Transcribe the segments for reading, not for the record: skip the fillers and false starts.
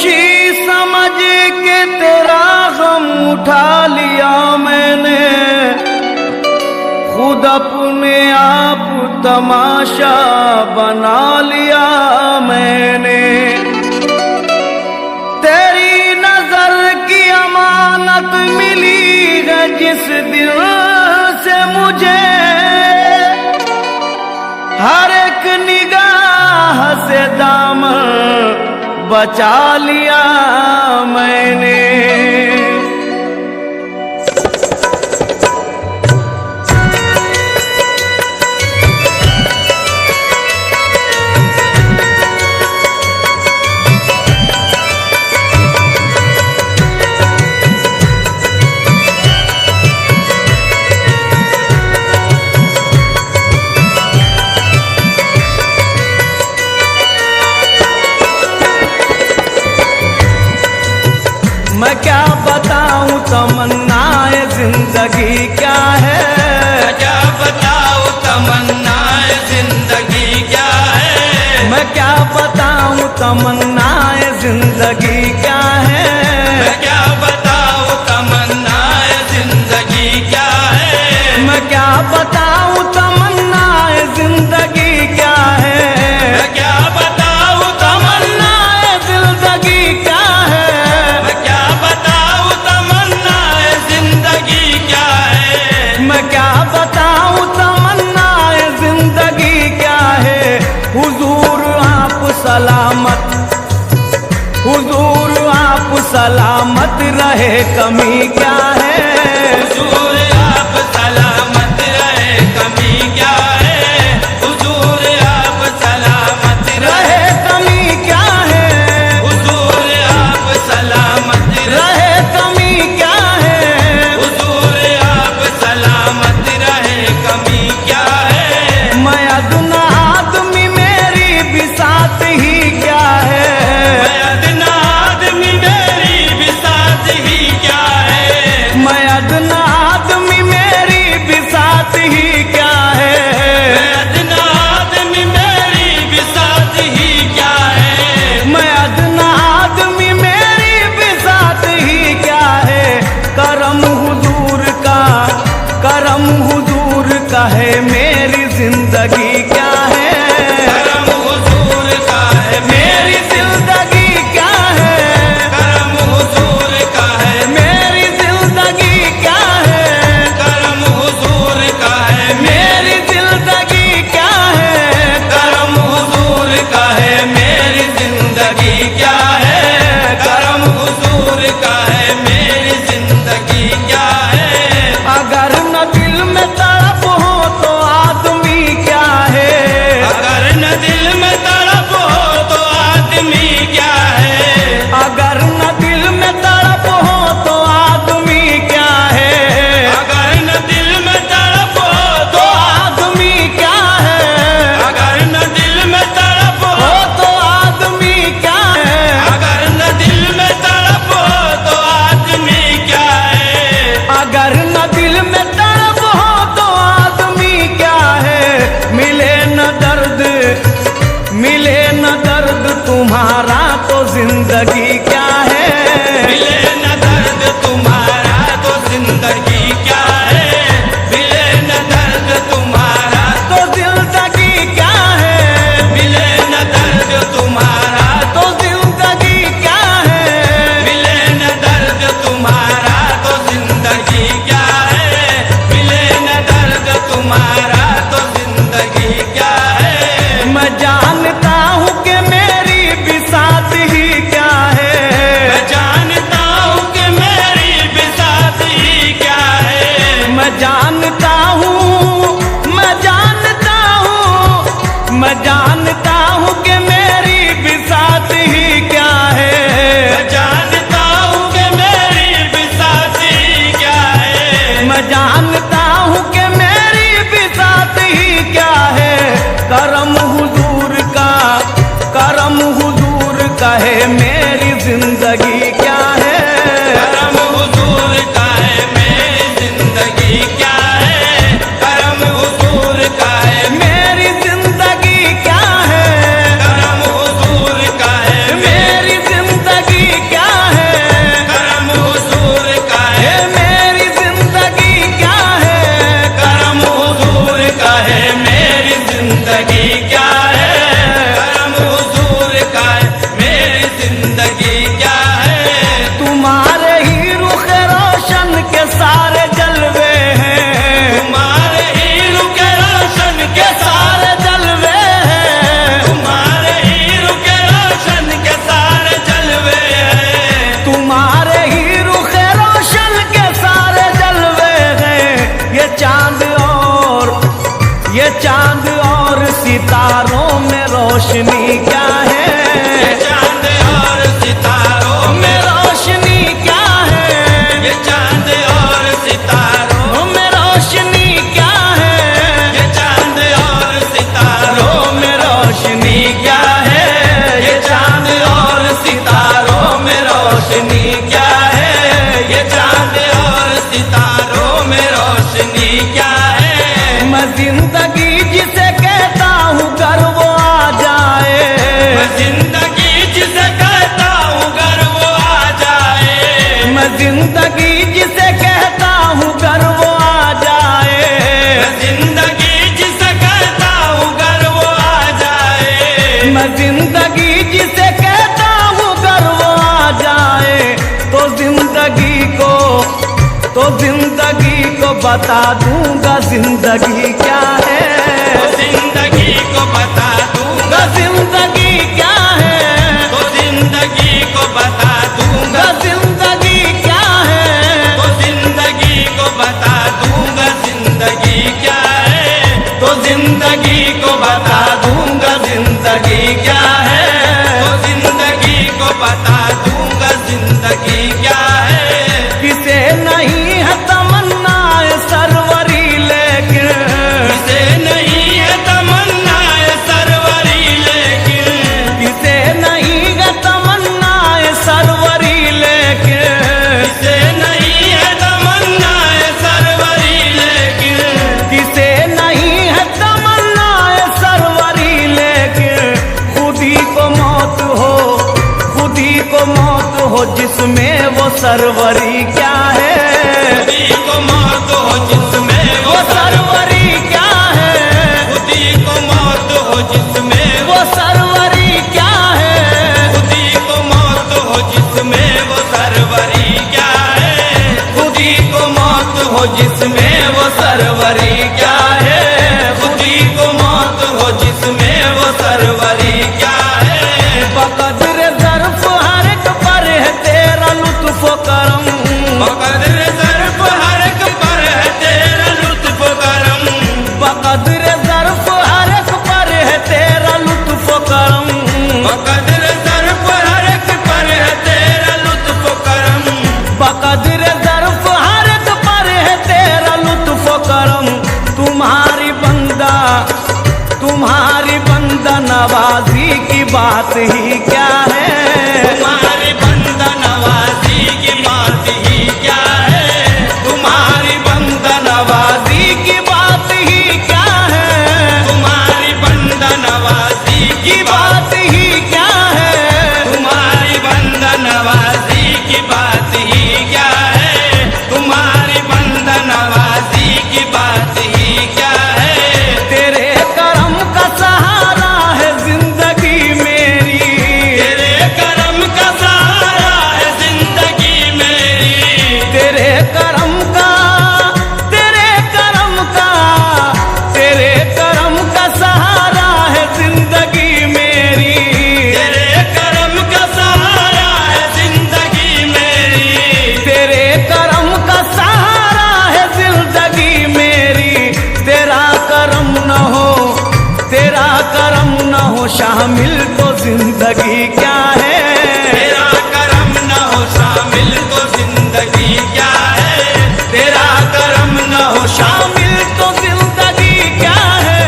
खुशी समझ के तेरा गम उठा लिया मैंने, खुद अपने आप तमाशा बना लिया मैंने। तेरी नजर की अमानत मिली है जिस दिल से मुझे, हर एक निगाह से दामन बचा लिया मैंने। मैं क्या बताऊं तमन्नाए जिंदगी क्या है, मैं क्या बताऊं तमन्नाए जिंदगी क्या है, मैं क्या बताऊं तमन्नाए जिंदगी क्या है, मैं क्या बताऊं तमन्नाए जिंदगी क्या है, मैं क्या बताऊं तमन्नाए जिंदगी क्या है, मैं क्या बताऊं तमन्नाए जिंदगी क्या है, मैं क्या बताऊं तमन्नाए जिंदगी क्या है, मैं क्या बताऊं तमन्नाए जिंदगी क्या है। हुजूर आप सलामत, हुजूर आप सलामत रहे कमी क्या है, हुजूर आप सलामत रहे कमी क्या है, हुजूर आप सलामत रहे कमी क्या है, हुजूर आप सलामत रहे कमी क्या है, हुजूर आप सलामत रहे कमी क्या है। मैं अदना आदमी मेरी बिसात ही क्या है, मैं अदना आदमी मेरी बिसात ही क्या है, मैं अदना आदमी मेरी बिसात ही क्या है, मैं अदना आदमी मेरी बिसात ही क्या है, मैं अदना आदमी मेरी बिसात ही क्या है। करम हुजूर का, करम हुजूर का है मेरी जिंदगी क्या है, करम हुजूर का है मेरी जिंदगी क्या है, करम हुजूर का है मेरी जिंदगी क्या है, करम हुजूर का है मेरी जिंदगी क्या है, करम हुजूर का है मेरी जिंदगी क्या है, करम हुजूर का है मेरी जिंदगी क्या है। अगर न दिल में तड़प हो तो आदमी क्या है, अगर न दिल में तड़प हो तो आदमी क्या है, अगर न दिल में तड़प हो तो आदमी क्या है, अगर न दिल में तड़प हो तो तो आदमी क्या है, अगर न दिल में तड़प हो हो तो आदमी क्या है, अगर न दिल में तड़प हो तो आदमी क्या है, अगर न दिल में तड़प हो तो आदमी क्या है। मिले न दर्द, मिले न दर्द तुम्हारा तो जिंदगी क्या है, मिले न दर्द तुम्हारा तो जिंदगी क्या है, मिले न दर्द तुम्हारा तो जिंदगी क्या है, मिले न दर्द तुम्हारा तो जिंदगी क्या है, मिले न दर्द तुम्हारा तो जिंदगी क्या है, मिले न दर्द तुम्हारा तो जिंदगी क्या है। मैं जानता हूँ कि मेरी बिसात ही क्या है, मैं जानता हूँ कि मेरी बिसात ही क्या है, मैं जानता हूँ, मैं जानता हूँ, मैं जानता हूँ कि मेरी बिसात ही क्या है, मैं जानता हूँ कि मेरी बिसात ही क्या है, मैं जानता हूँ कि मेरी बिसात ही क्या है। करम हुजूर का, करम हुजूर का है मेरी जिंदगी क्या है, करम हुजूर का है मेरी जिंदगी क्या है, करम हुजूर का है मेरी जिंदगी क्या है, करम हुजूर का है मेरी जिंदगी क्या है। मैं जिंदगी जिसे कहता हूँ घर वो आ जाए, मैं जिंदगी जिसे कहता हूँ घर वो आ जाए। मैं जिंदगी जिसे कहता हूँ घर वो आ जाए, मैं जिंदगी जिसे कहता हूँ घर वो आ जाए। मैं जिंदगी जिसे कहता हूँ घर वो आ जाए, तो जिंदगी को बता दूंगा जिंदगी क्या है। तो जिंदगी को बता दूंगा जिंदगी क्या है, तो जिंदगी को बता दूंगा। जिंदगी क्या है, तो जिंदगी को बता दूंगा जिंदगी क्या है। तो जिंदगी को बता दूंगा जिंदगी क्या है। तो जिंदगी को बता दूंगा जिंदगी क्या है। किसे नहीं है तमन्ना सरवरी लेकिन, किसे नहीं है तमन्ना सरवरी लेकिन, किसे नहीं है तमन्ना सरवरी लेकिन, किसे नहीं है तमन्ना सरवरी लेकिन, किसे नहीं है तमन्ना सरवरी लेकिन, खुदी को मौत हो, खुदी को मौत हो जिसमें वो सरवरी क्या है। खुदी को मौत हो जिसमें वो सरवरी क्या है, खुदी को मौत हो जिसमें वो सरवरी क्या है, खुदी को मौत हो जिसमें वो सरवरी क्या है। खुदी को मौत हो जिसमें वो सरवरी क्या है। खुदी को मौत हो जिसमें वो सरवरी क्या है। बकदर ज़र्फ़ हर एक पर है तेरा लुत्फ़ करम, बकदर ज़र्फ़ हर एक पर है तेरा लुत्फ़ करम। बकदर ज़र्फ़ हर एक पर है तेरा लुत्फ़ करम, बकदर ज़र्फ़ हर एक पर है तेरा लुत्फ़ करम। बकदर ज़र्फ़ हर एक पर है तेरा लुत्फ़ करम। तुम्हारी बंदा नवाजी की बात ही क्या है। तुम्हारी बंदा नवाजी की बात ही क्या है। तुम्हारी बंदा नवाजी की बात ही क्या है। तुम्हारी बंदा नवाजी की बात ही क्या है। तुम्हारी बंदा नवाजी की बात ही क्या है। तुम्हारी बंदा नवाजी की बात ही क्या है। तेरे करम का सहारा है जिंदगी मेरी, तेरे करम का सहारा है जिंदगी मेरी। तेरे करम का, तेरे करम का, तेरे करम का सहारा है जिंदगी मेरी। तेरे करम का सहारा है जिंदगी मेरी। तेरे करम का सहारा है जिंदगी मेरी। तेरा करम न हो, तेरा करम न हो शामिल तो जिंदगी क्या है। तेरा करम न हो शामिल तो जिंदगी क्या है। तेरा करम न हो शामिल तो जिंदगी क्या है।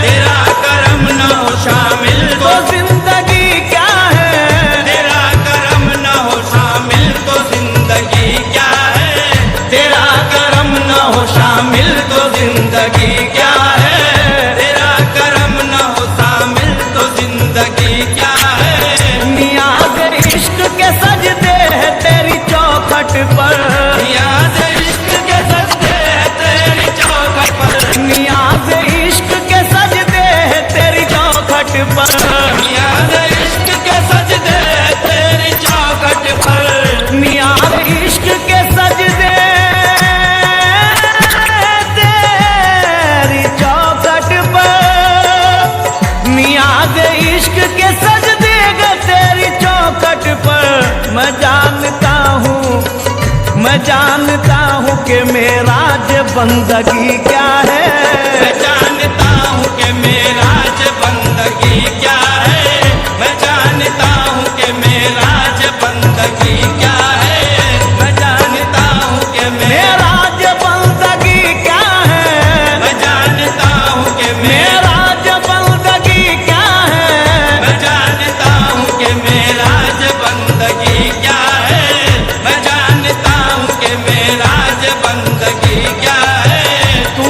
तेरा करम न हो शामिल तो तो जिंदगी क्या है। तेरा करम न हो शामिल तो जिंदगी क्या है। तेरा करम न हो शामिल तो जिंदगी क्या है। तेरा करम न हो शामिल तो जिंदगी क्या है। नियाज़ इश्क के सजदे है तेरी चौखट पर, नियाज़ इश्क के सजदे हैं तेरी चौखट पर। नियाज़ इश्क के सजदे है तेरी चौखट पर, नियाज़ इश्क के सजदे हैं तेरी चौखट पर। नियाज़ इश्क के सजदे तेरी चौखट पर, नियाज़ इश्क के सजदे गे तेरी चौखट पर। मैं जानता हूँ कि मेरा जे बंदगी क्या है। मैं जानता हूँ कि मेरा ज बंदगी क्या है। मैं जानता हूँ कि मेरा ज बंदगी क्या है। मैं जानता हूँ कि मेरा जे बंदगी क्या है। मैं जानता हूँ कि मेरा जे बंदगी क्या है। मैं जानता हूँ कि मेरा ज बंदगी क्या है। मैं जानता हूँ कि मेरा ज बंदगी क्या है। तू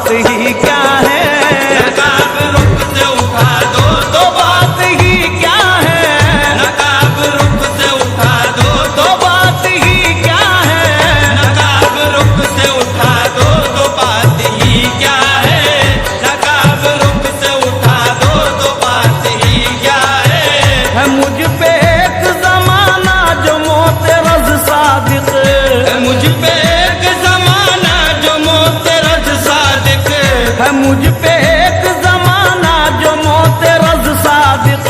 बात ही क्या है, नकाब रुख से उठा दो तो बात ही क्या है, नकाब रुख से उठा दो तो बात ही क्या है, नकाब रुख से उठा दो तो बात ही क्या है, नकाब रुख से उठा दो तो बात ही क्या है मुझ पे एक जमाना जो मोतरज सादिक, है मुझ पे एक जमाना जो मोतरज सादिक, है मुझ पे एक जमाना जो मोतरज सादिक,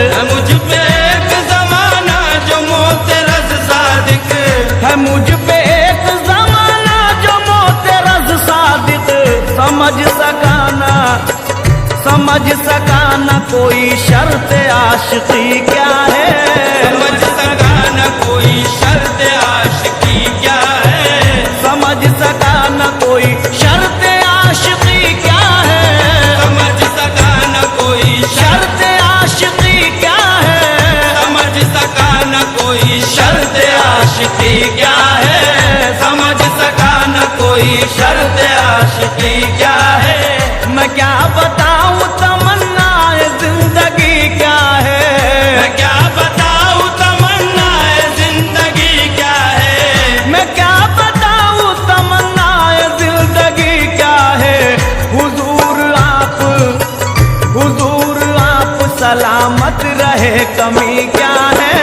है मुझ पे एक जमाना जो मोतरज सादिक, है मुझ पे एक जमाना जो मोतरज सादिक, समझ सका ना कोई शर्त आशिकी क्या है, समझ सका न कोई शर्त आशिकी क्या है, समझ सका ना कोई शर्त आशिकी क्या है, समझ सका न कोई शर्त आशिकी क्या है, समझ सका न कोई शर्त आशिकी क्या है, समझ सका न कोई शर्त आशिकी क्या है। मैं क्या बताऊं तमन्नाए जिंदगी क्या है, मैं क्या बताऊं तमन्नाए जिंदगी क्या है, मैं क्या बताऊं तमन्नाए जिंदगी क्या है, हुजूर आप सलामत रहे कमी क्या है,